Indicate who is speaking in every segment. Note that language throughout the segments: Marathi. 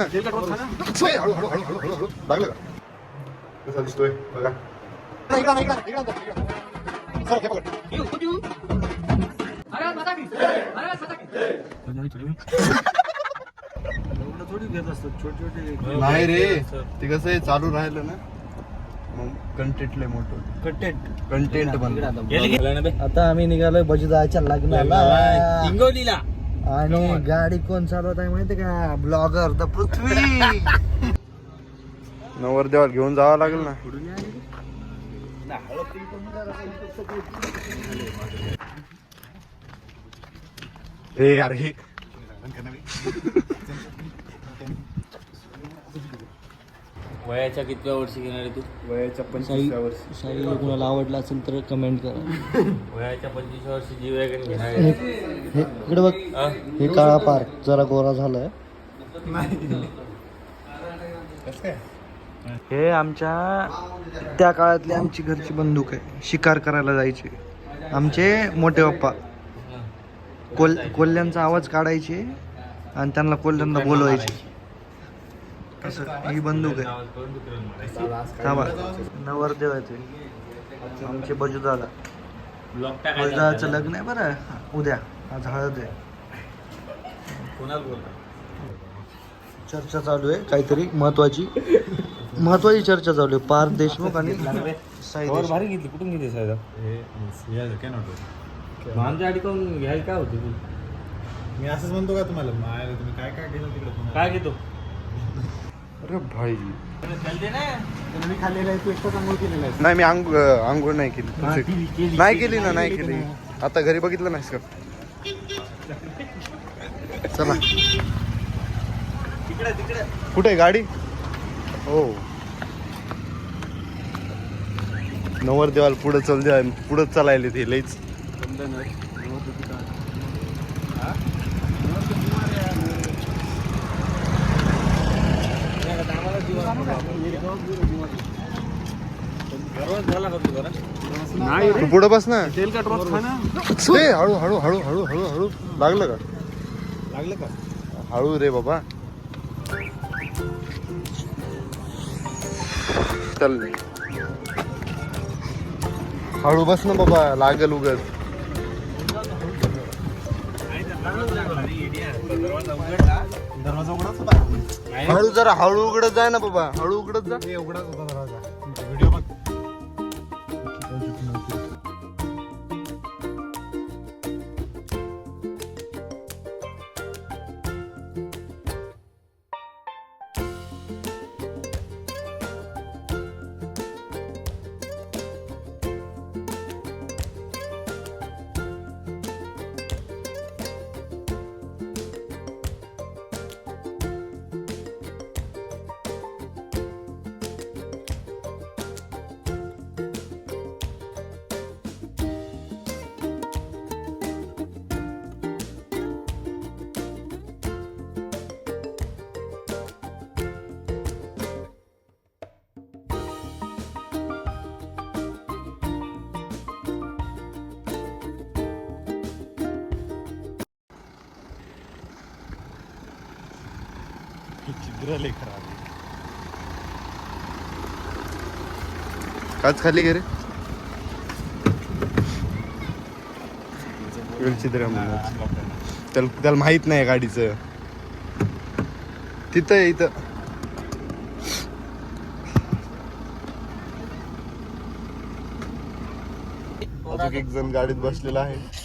Speaker 1: हळू हळू हळू हळू हळू लागलं का? कसा दिसतोय बघा. नाही रे, ते कसं आहे चालू राहिलं ना मग कंटेंट लय मोठं कंटेंट बनलं.
Speaker 2: आता आम्ही निघालोय बजुदाच्या लग्नाला
Speaker 3: हिंगोलीला.
Speaker 2: आणि गाडी कोण चालवत आहे माहिती का? ब्लॉगर द पृथ्वी.
Speaker 1: नवरदेवाला घेऊन जावं लागेल ना. हे यार हे
Speaker 3: वयाच्या कितव्या वर्षी घेणार आहे तू?
Speaker 1: वयाच्या 25व्या वर्षी.
Speaker 2: शाही कोणाला आवडला असेल तर कमेंट करा.
Speaker 3: वयाच्या 25व्या वर्षी जी वॅगन घेणार आहे.
Speaker 2: हे इकडे बघ, हे काळा पार्क जरा गोरा झालाय. हे आमच्या त्या काळातली आमची घरची बंदूक आहे. शिकार करायला जायचे आमचे मोठे पप्पा. कोल्ह्यांचा आवाज काढायचे आणि त्यांना कोल्ह्यांना बोलवायचे. असं ही बंदूक आहे. थांबा, नवरदेव आहे ते आमचे बजुदाला. बजुदाचं लग्न आहे बरं उद्या. आज हळद आहे. चर्चा चालू आहे काहीतरी महत्वाची चर्चा चालू आहे. पार्थ देशमुख आणि साई देशमुख.
Speaker 3: भारी घेतली. कुठून घेतली साहेब? आमच्या आधी कोण घ्यायला काय होते तू?
Speaker 4: मी असंच म्हणतो का तुम्हाला तुम्ही काय काय घेतो तिकडे
Speaker 3: काय घेतो?
Speaker 1: अरे भाई
Speaker 4: मी खाल्लेला आहे. तू एकटाच आंघोळ केलेला आहे.
Speaker 1: नाही, मी आंघोळ नाही केली. नाही केली ना, नाही केली. आता घरी बघितलं नाहीस का? चला कुठे गाडी? हो, नवरदेवाला पुढे चल द्या. पुढे चालायला ते लईच. तू पुढे बस ना.
Speaker 4: तेल का टोस्ट खा ना.
Speaker 1: हळू हळू हळू हळू हळू हळू लागलं का? हळू रे बाबा. चल हळू बस ना बाबा, लागल उगत.
Speaker 4: दरवाजा उघडाच होता.
Speaker 1: हळू जरा हळू उघडत जाय ना बाबा. हळू उघडत जा.
Speaker 4: हे उघडाच होता दरवाजा. व्हिडिओ बघ. चित्र लय खराब आहे.
Speaker 1: काच खाली गे रे. चित्र त्याला माहित नाही गाडीचं. तिथं आहे इथं. अजून एक जण गाडीत बसलेला आहे.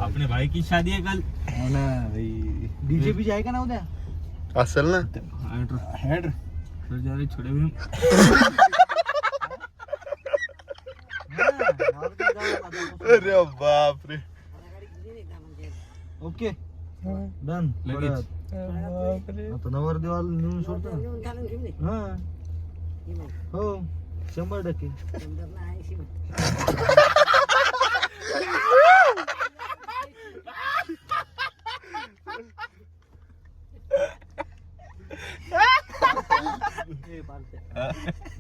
Speaker 3: अपने भाई की शादी है कल.
Speaker 4: हो ना भाई.
Speaker 2: डीजे बीजे आहे का ना उद्या?
Speaker 1: असेल ना.
Speaker 4: हेड
Speaker 3: छोटे भी
Speaker 1: अरे बाप रे.
Speaker 2: Okay done. आता नवरदेवाला नेऊन सोडतो ना. हा हो 100%.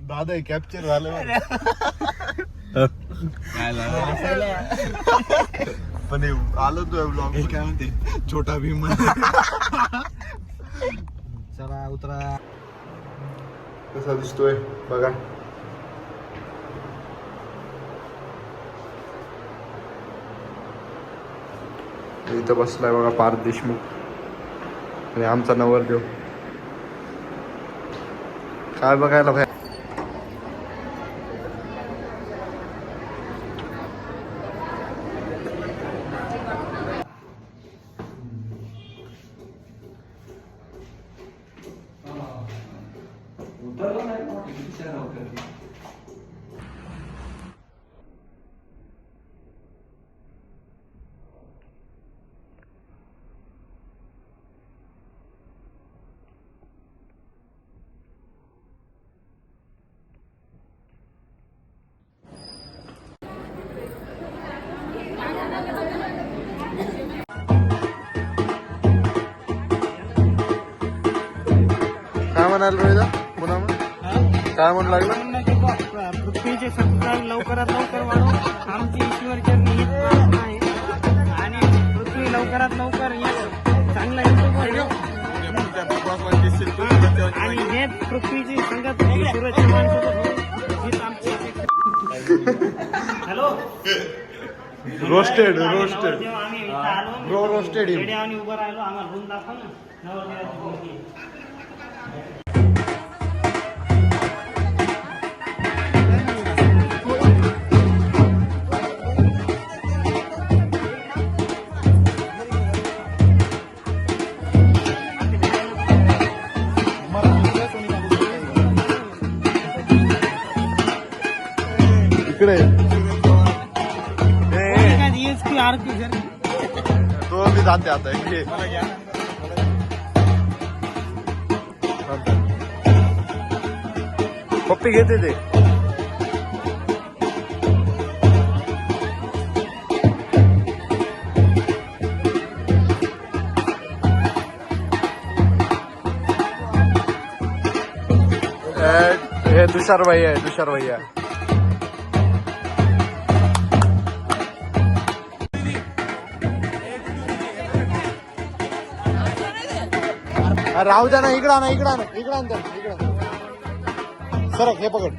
Speaker 1: दादा कॅप्चर झालं. पण हे आलो तू ब्लॉग
Speaker 4: हे काय म्हणते छोटा भीम चला उतरा.
Speaker 1: कसा दिसतोय बघा. इथं बसलाय बघा पार्थ देशमुख आणि आमचा नवरदेव. काय बघायला भाई. काय म्हणाल रोहिदा पुन्हा काय म्हणू लागलं.
Speaker 5: पृथ्वीचे संस्कार लवकरात लवकर वाढव आमची ईश्वरचरणी हीच प्रार्थना आहे. आणि पृथ्वी लवकरात लवकर चांगला आणि हे पृथ्वीची संगत सूरज चव्हाणसोबत हीच आमची हॅलो
Speaker 1: रोस्टेड
Speaker 5: आम्ही इथं आलो
Speaker 1: रोस्टेड
Speaker 5: आणि उभं राहिलो. आम्हाला रूम दाखव ना नवरदेवाची मुलगी.
Speaker 1: इकडे
Speaker 5: ESP आरती सर
Speaker 1: तो मी जाते आता इकडे. पप्पी घेते ते. हे तुषार भैया आहे तुषार भैया. राहू द्या ना. इकडं ना सरक हे पकड.